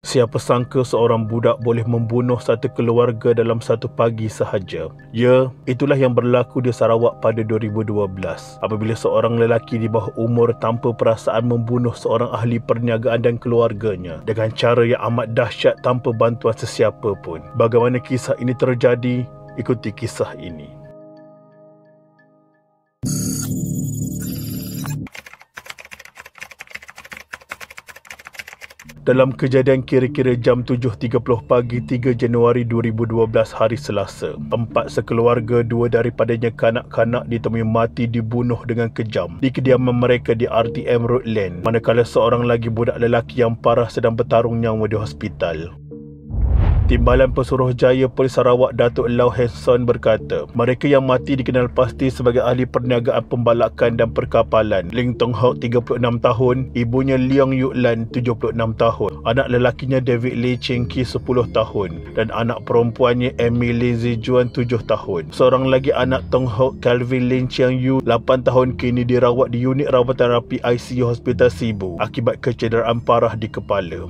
Siapa sangka seorang budak boleh membunuh satu keluarga dalam satu pagi sahaja. Ya, itulah yang berlaku di Sarawak pada 2012 apabila seorang lelaki di bawah umur tanpa perasaan membunuh seorang ahli perniagaan dan keluarganya dengan cara yang amat dahsyat tanpa bantuan sesiapa pun. Bagaimana kisah ini terjadi? Ikuti kisah ini. Dalam kejadian kira-kira jam 7.30 pagi 3 Januari 2012 hari Selasa, 4 sekeluarga, 2 daripadanya kanak-kanak ditemui mati dibunuh dengan kejam di kediaman mereka di RTM Roadland, manakala seorang lagi budak lelaki yang parah sedang bertarung nyawa di hospital. Timbalan Pesuruhjaya Polis Sarawak Datuk Lau Henson berkata, mereka yang mati dikenal pasti sebagai ahli perniagaan pembalakan dan perkapalan Ling Tong Hock 36 tahun, ibunya Leong Yuk Lan 76 tahun, anak lelakinya David Lee Cheng Ki 10 tahun dan anak perempuannya Amy Lin Zijuan 7 tahun. Seorang lagi anak Tong Hock, Calvin Lin Chiang Yu 8 tahun, kini dirawat di unit rawatan rapi ICU Hospital Sibu akibat kecederaan parah di kepala.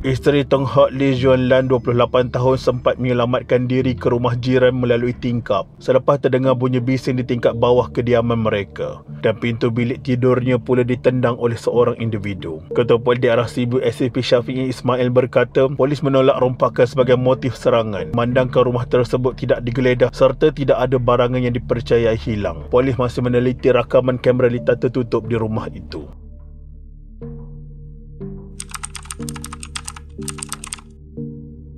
Isteri Tong Hock, Lee Juan Lan 28 tahun, sempat menyelamatkan diri ke rumah jiran melalui tingkap selepas terdengar bunyi bising di tingkap bawah kediaman mereka dan pintu bilik tidurnya pula ditendang oleh seorang individu. Ketua Polis Daerah Sibu SCP Syafi'i Ismail berkata, polis menolak rompakan sebagai motif serangan memandangkan rumah tersebut tidak digeledah serta tidak ada barangan yang dipercayai hilang. Polis masih meneliti rakaman kamera litar tertutup di rumah itu.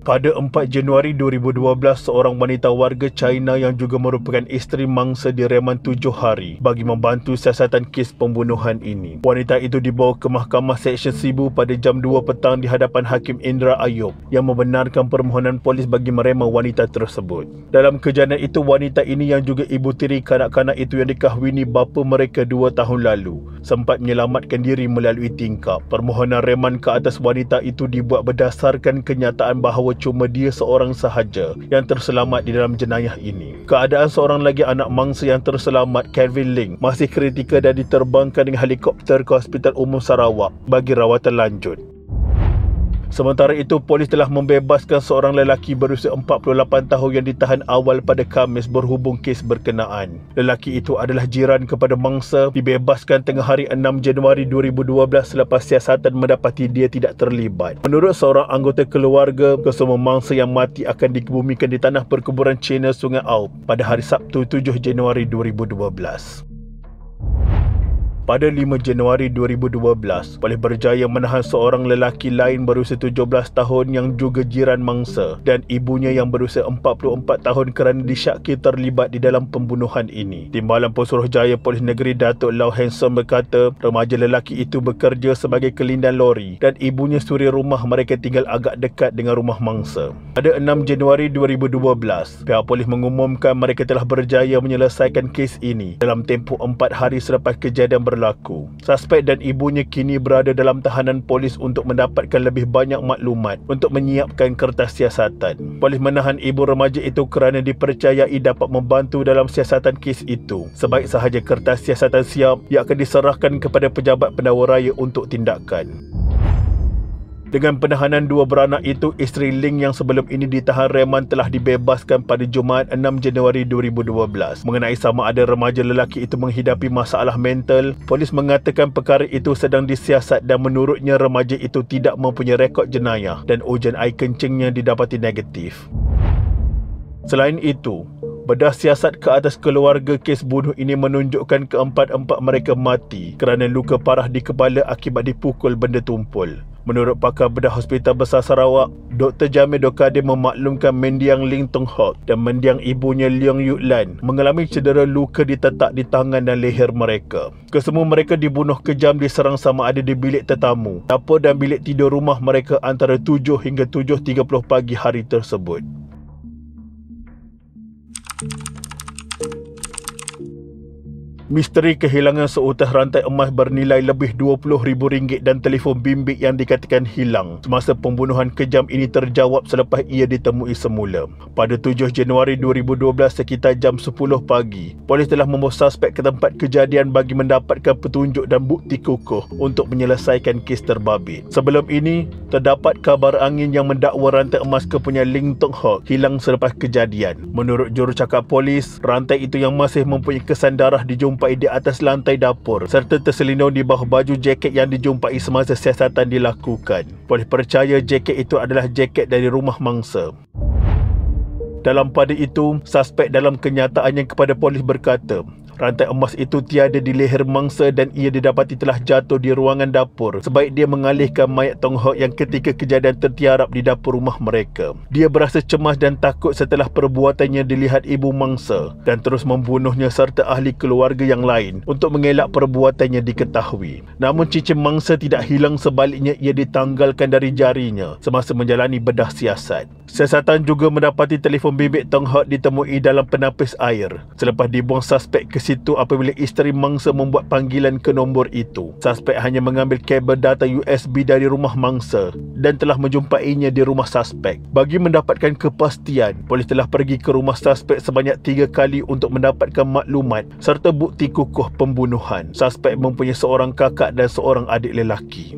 Pada 4 Januari 2012, seorang wanita warga China yang juga merupakan isteri mangsa direman 7 hari bagi membantu siasatan kes pembunuhan ini. Wanita itu dibawa ke Mahkamah Seksyen Sibu pada jam 2 petang di hadapan Hakim Indra Ayub yang membenarkan permohonan polis bagi merema wanita tersebut. Dalam kejadian itu, wanita ini yang juga ibu tiri kanak-kanak itu yang dikahwini bapa mereka 2 tahun lalu sempat menyelamatkan diri melalui tingkap. Permohonan reman ke atas wanita itu dibuat berdasarkan kenyataan bahawa cuma dia seorang sahaja yang terselamat di dalam jenayah ini. Keadaan seorang lagi anak mangsa yang terselamat, Calvin Ling, masih kritikal dan diterbangkan dengan helikopter ke Hospital Umum Sarawak bagi rawatan lanjut. Sementara itu, polis telah membebaskan seorang lelaki berusia 48 tahun yang ditahan awal pada Khamis berhubung kes berkenaan. Lelaki itu adalah jiran kepada mangsa, dibebaskan tengah hari 6 Januari 2012 selepas siasatan mendapati dia tidak terlibat. Menurut seorang anggota keluarga, kesemua mangsa yang mati akan dikebumikan di tanah perkuburan Cina Sungai Aup pada hari Sabtu 7 Januari 2012. Pada 5 Januari 2012, polis berjaya menahan seorang lelaki lain berusia 17 tahun yang juga jiran mangsa dan ibunya yang berusia 44 tahun kerana disyaki terlibat di dalam pembunuhan ini. Timbalan Pesuruhjaya Polis Negeri Datuk Lau Henson berkata, remaja lelaki itu bekerja sebagai kelindan lori dan ibunya suri rumah mereka tinggal agak dekat dengan rumah mangsa. Pada 6 Januari 2012, pihak polis mengumumkan mereka telah berjaya menyelesaikan kes ini dalam tempoh 4 hari selepas kejadian berlaku. Suspek dan ibunya kini berada dalam tahanan polis untuk mendapatkan lebih banyak maklumat untuk menyiapkan kertas siasatan. Polis menahan ibu remaja itu kerana dipercayai dapat membantu dalam siasatan kes itu. Sebaik sahaja kertas siasatan siap, ia akan diserahkan kepada pejabat pendakwa raya untuk tindakan. Dengan penahanan 2 beranak itu, isteri Ling yang sebelum ini ditahan reman telah dibebaskan pada Jumaat 6 Januari 2012. Mengenai sama ada remaja lelaki itu menghidapi masalah mental, polis mengatakan perkara itu sedang disiasat dan menurutnya remaja itu tidak mempunyai rekod jenayah dan ujian air kencingnya didapati negatif. Selain itu, bedah siasat ke atas keluarga kes bunuh ini menunjukkan keempat-empat mereka mati kerana luka parah di kepala akibat dipukul benda tumpul. Menurut pakar bedah Hospital Besar Sarawak, Dr. Jamil Dokade memaklumkan mendiang Ling Tong Hock dan mendiang ibunya Leong Yuk Lan mengalami cedera luka ditetak di tangan dan leher mereka. Kesemua mereka dibunuh kejam diserang sama ada di bilik tetamu, dapur dan bilik tidur rumah mereka antara 7 hingga 7.30 pagi hari tersebut. Misteri kehilangan seutas rantai emas bernilai lebih RM20,000 dan telefon bimbit yang dikatakan hilang semasa pembunuhan kejam ini terjawab selepas ia ditemui semula. Pada 7 Januari 2012 sekitar jam 10 pagi, polis telah membawa suspek ke tempat kejadian bagi mendapatkan petunjuk dan bukti kukuh untuk menyelesaikan kes terbabit. Sebelum ini, terdapat kabar angin yang mendakwa rantai emas kepunyaan Ling Tung Hok hilang selepas kejadian. Menurut jurucakap polis, rantai itu yang masih mempunyai kesan darah dijumpai di atas lantai dapur serta terselindung di bawah baju jaket yang dijumpai semasa siasatan dilakukan. Polis percaya jaket itu adalah jaket dari rumah mangsa. Dalam pada itu, suspek dalam kenyataannya kepada polis berkata, rantai emas itu tiada di leher mangsa dan ia didapati telah jatuh di ruangan dapur sebaik dia mengalihkan mayat Tong Hok yang ketika kejadian tertiarap di dapur rumah mereka. Dia berasa cemas dan takut setelah perbuatannya dilihat ibu mangsa dan terus membunuhnya serta ahli keluarga yang lain untuk mengelak perbuatannya diketahui. Namun cincin mangsa tidak hilang, sebaliknya ia ditanggalkan dari jarinya semasa menjalani bedah siasat. Siasatan juga mendapati telefon bimbit Tong Hok ditemui dalam penapis air. Selepas dibuang suspek ke situ apabila isteri mangsa membuat panggilan ke nombor itu. Suspek hanya mengambil kabel data USB dari rumah mangsa dan telah menjumpainya di rumah suspek. Bagi mendapatkan kepastian, polis telah pergi ke rumah suspek sebanyak 3 kali untuk mendapatkan maklumat serta bukti kukuh pembunuhan. Suspek mempunyai seorang kakak dan seorang adik lelaki.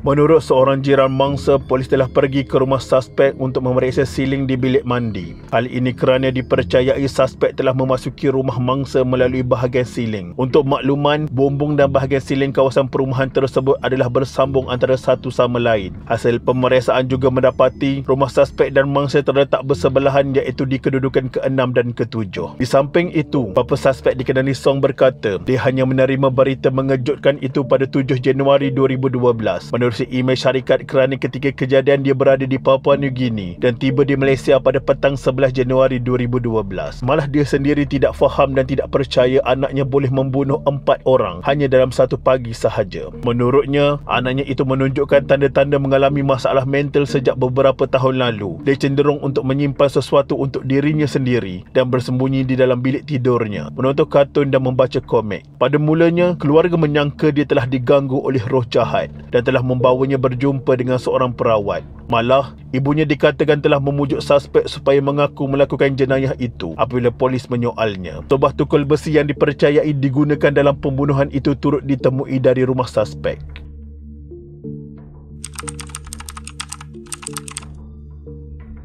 Menurut seorang jiran mangsa, polis telah pergi ke rumah suspek untuk memeriksa siling di bilik mandi. Hal ini kerana dipercayai suspek telah memasuki rumah mangsa melalui bahagian siling. Untuk makluman, bumbung dan bahagian siling kawasan perumahan tersebut adalah bersambung antara satu sama lain. Hasil pemeriksaan juga mendapati rumah suspek dan mangsa terletak bersebelahan, iaitu di kedudukan ke-6 dan ke-7. Di samping itu, bapa suspek dikenali Song berkata dia hanya menerima berita mengejutkan itu pada 7 Januari 2012. Menerusi email syarikat kerana ketika kejadian dia berada di Papua New Guinea dan tiba di Malaysia pada petang 11 Januari 2012. Malah dia sendiri tidak faham dan tidak percaya anaknya boleh membunuh 4 orang hanya dalam satu pagi sahaja. Menurutnya, anaknya itu menunjukkan tanda-tanda mengalami masalah mental sejak beberapa tahun lalu. Dia cenderung untuk menyimpan sesuatu untuk dirinya sendiri dan bersembunyi di dalam bilik tidurnya, menonton kartun dan membaca komik. Pada mulanya, keluarga menyangka dia telah diganggu oleh roh jahat dan telah membawanya berjumpa dengan seorang perawat. Malah, ibunya dikatakan telah memujuk suspek supaya mengaku melakukan jenayah itu apabila polis menyoalnya. Tobah tukul besi yang dipercayai digunakan dalam pembunuhan itu turut ditemui dari rumah suspek.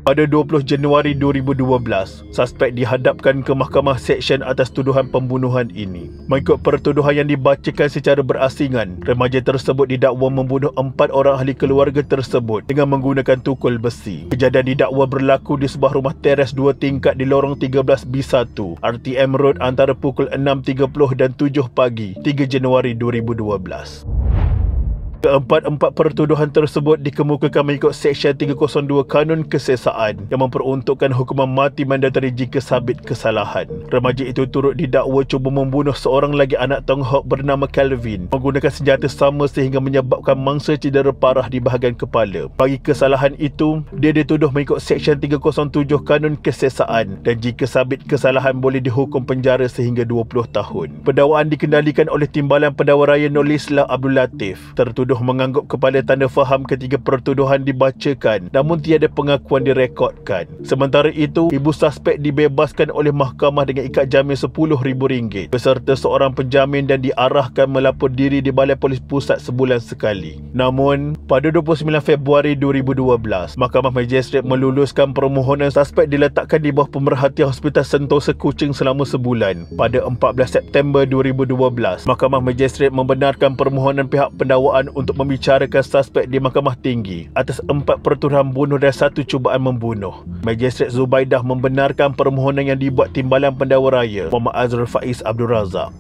Pada 20 Januari 2012, suspek dihadapkan ke mahkamah seksyen atas tuduhan pembunuhan ini. Mengikut pertuduhan yang dibacakan secara berasingan, remaja tersebut didakwa membunuh 4 orang ahli keluarga tersebut dengan menggunakan tukul besi. Kejadian didakwa berlaku di sebuah rumah teres 2 tingkat di lorong 13B1, RTM Road antara pukul 6.30 dan 7 pagi, 3 Januari 2012. Keempat-empat pertuduhan tersebut dikemukakan mengikut Seksyen 302 Kanun Kesesaan yang memperuntukkan hukuman mati mandatari jika sabit kesalahan. Remaja itu turut didakwa cuba membunuh seorang lagi anak Tong Hok bernama Calvin menggunakan senjata sama sehingga menyebabkan mangsa cedera parah di bahagian kepala. Bagi kesalahan itu, dia dituduh mengikut Seksyen 307 Kanun Kesesaan dan jika sabit kesalahan boleh dihukum penjara sehingga 20 tahun. Pendakwaan dikendalikan oleh Timbalan Pendakwa Raya Nolislah Abdul Latif. Tertuduh mengangguk kepada tanda faham ketika pertuduhan dibacakan, namun tiada pengakuan direkodkan. Sementara itu, ibu suspek dibebaskan oleh mahkamah dengan ikat jamin RM10,000 beserta seorang penjamin dan diarahkan melapor diri di Balai Polis Pusat sebulan sekali. Namun, pada 29 Februari 2012, Mahkamah Magistrate meluluskan permohonan suspek diletakkan di bawah pemerhatian Hospital Sentosa Kuching selama sebulan. Pada 14 September 2012, Mahkamah Magistrate membenarkan permohonan pihak pendakwaan untuk membicarakan suspek di Mahkamah Tinggi atas 4 pertuduhan bunuh dan 1 cubaan membunuh. Magistrate Zubaidah membenarkan permohonan yang dibuat Timbalan Pendakwa Raya Muhammad Azrul Faiz Abdul Razak.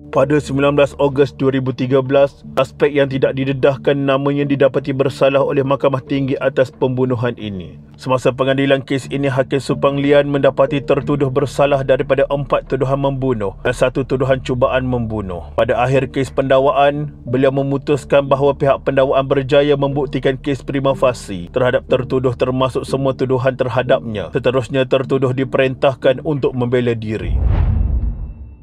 Pada 19 Ogos 2013, suspek yang tidak didedahkan namanya didapati bersalah oleh Mahkamah Tinggi atas pembunuhan ini. Semasa pengadilan kes ini, Hakim Supang Lian mendapati tertuduh bersalah daripada 4 tuduhan membunuh dan 1 tuduhan cubaan membunuh. Pada akhir kes pendakwaan, beliau memutuskan bahawa pihak pendakwaan berjaya membuktikan kes prima facie terhadap tertuduh termasuk semua tuduhan terhadapnya. Seterusnya, tertuduh diperintahkan untuk membela diri.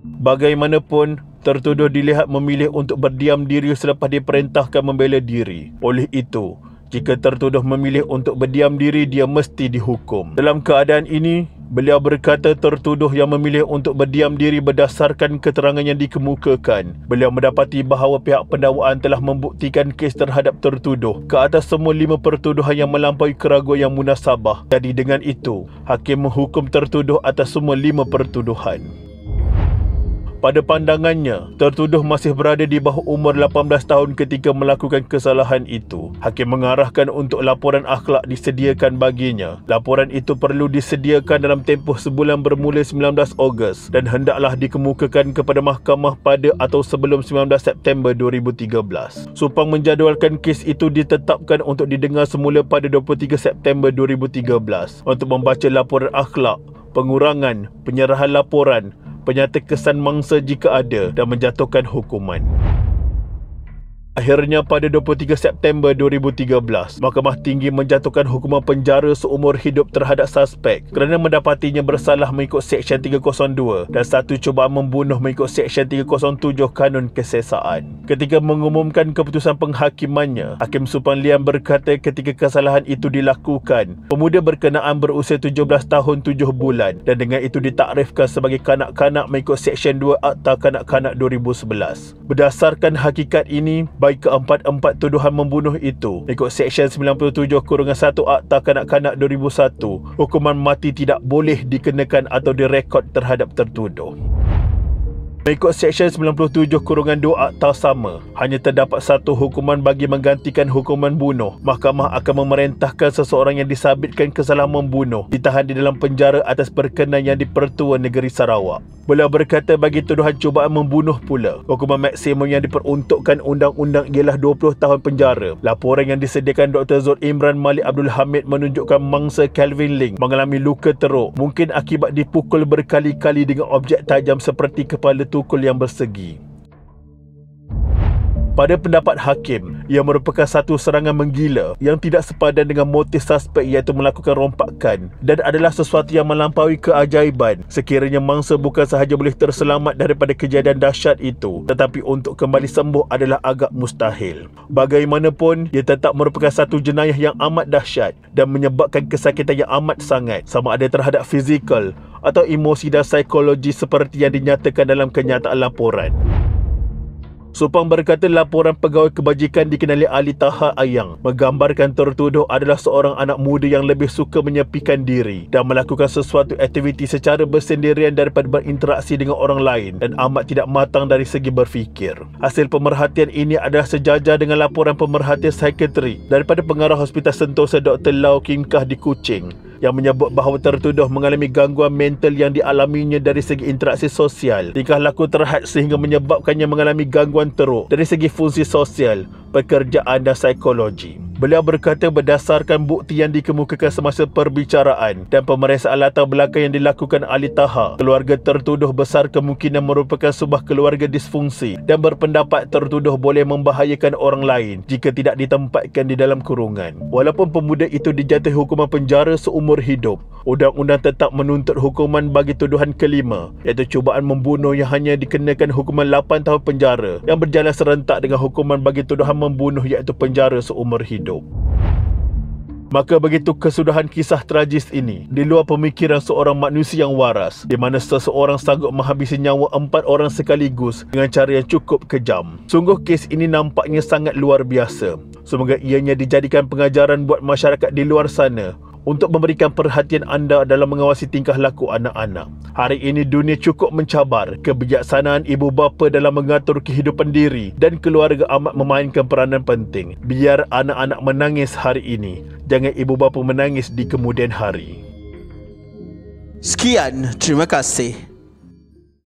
Bagaimanapun, tertuduh dilihat memilih untuk berdiam diri selepas diperintahkan membela diri. Oleh itu, jika tertuduh memilih untuk berdiam diri, dia mesti dihukum. Dalam keadaan ini, beliau berkata tertuduh yang memilih untuk berdiam diri berdasarkan keterangan yang dikemukakan. Beliau mendapati bahawa pihak pendakwaan telah membuktikan kes terhadap tertuduh ke atas semua 5 pertuduhan yang melampaui keraguan yang munasabah. Jadi dengan itu, hakim menghukum tertuduh atas semua 5 pertuduhan. Pada pandangannya, tertuduh masih berada di bawah umur 18 tahun ketika melakukan kesalahan itu. Hakim mengarahkan untuk laporan akhlak disediakan baginya. Laporan itu perlu disediakan dalam tempoh sebulan bermula 19 Ogos dan hendaklah dikemukakan kepada mahkamah pada atau sebelum 19 September 2013. Supang menjadualkan kes itu ditetapkan untuk didengar semula pada 23 September 2013 untuk membaca laporan akhlak, pengurangan, penyerahan laporan, penyata kesan mangsa jika ada dan menjatuhkan hukuman. Akhirnya pada 23 September 2013, Mahkamah Tinggi menjatuhkan hukuman penjara seumur hidup terhadap suspek kerana mendapatinya bersalah mengikut Seksyen 302 dan 1 cubaan membunuh mengikut Seksyen 307 Kanun Kesesaan. Ketika mengumumkan keputusan penghakimannya, Hakim Supang Lian berkata ketika kesalahan itu dilakukan, pemuda berkenaan berusia 17 tahun 7 bulan dan dengan itu ditakrifkan sebagai kanak-kanak mengikut Seksyen 2 Akta Kanak-Kanak 2011. Berdasarkan hakikat ini, baik keempat-empat tuduhan membunuh itu mengikut Seksyen 97/1 Akta Kanak-Kanak 2001, hukuman mati tidak boleh dikenakan atau direkod terhadap tertuduh. Mengikut Seksyen 97/2 Akta sama, hanya terdapat 1 hukuman bagi menggantikan hukuman bunuh. Mahkamah akan memerintahkan seseorang yang disabitkan kesalahan membunuh ditahan di dalam penjara atas perkenan yang di-Pertua Negeri Sarawak. Beliau berkata bagi tuduhan cubaan membunuh pula, hukuman maksimum yang diperuntukkan undang-undang ialah 20 tahun penjara. Laporan yang disediakan Dr. Zul Imran Malik Abdul Hamid menunjukkan mangsa Kelvin Ling mengalami luka teruk, mungkin akibat dipukul berkali-kali dengan objek tajam seperti kepala tukul yang bersegi. Pada pendapat hakim, ia merupakan satu serangan menggila yang tidak sepadan dengan motif suspek iaitu melakukan rompakan dan adalah sesuatu yang melampaui keajaiban sekiranya mangsa bukan sahaja boleh terselamat daripada kejadian dahsyat itu, tetapi untuk kembali sembuh adalah agak mustahil. Bagaimanapun, ia tetap merupakan satu jenayah yang amat dahsyat dan menyebabkan kesakitan yang amat sangat, sama ada terhadap fizikal atau emosi dan psikologi seperti yang dinyatakan dalam kenyataan laporan. Supang berkata laporan pegawai kebajikan dikenali Ali Taha Ayang menggambarkan tertuduh adalah seorang anak muda yang lebih suka menyepikan diri dan melakukan sesuatu aktiviti secara bersendirian daripada berinteraksi dengan orang lain dan amat tidak matang dari segi berfikir. Hasil pemerhatian ini adalah sejajar dengan laporan pemerhatian psikiatri daripada pengarah Hospital Sentosa Dr. Lau Kim Kah di Kuching yang menyebut bahawa tertuduh mengalami gangguan mental yang dialaminya dari segi interaksi sosial, tingkah laku terhad sehingga menyebabkannya mengalami gangguan teruk dari segi fungsi sosial, pekerjaan dan psikologi. Beliau berkata berdasarkan bukti yang dikemukakan semasa perbicaraan dan pemeriksaan latar belakang yang dilakukan Ali Taha, keluarga tertuduh besar kemungkinan merupakan sebuah keluarga disfungsi dan berpendapat tertuduh boleh membahayakan orang lain jika tidak ditempatkan di dalam kurungan. Walaupun pemuda itu dijatuhi hukuman penjara seumur hidup, undang-undang tetap menuntut hukuman bagi tuduhan kelima, iaitu cubaan membunuh yang hanya dikenakan hukuman 8 tahun penjara yang berjalan serentak dengan hukuman bagi tuduhan membunuh iaitu penjara seumur hidup. Maka begitu kesudahan kisah tragis ini di luar pemikiran seorang manusia yang waras, di mana seseorang sanggup menghabisi nyawa 4 orang sekaligus dengan cara yang cukup kejam. Sungguh kes ini nampaknya sangat luar biasa. Semoga ianya dijadikan pengajaran buat masyarakat di luar sana untuk memberikan perhatian anda dalam mengawasi tingkah laku anak-anak. Hari ini dunia cukup mencabar. Kebijaksanaan ibu bapa dalam mengatur kehidupan diri dan keluarga amat memainkan peranan penting. Biar anak-anak menangis hari ini, jangan ibu bapa menangis di kemudian hari. Sekian, terima kasih.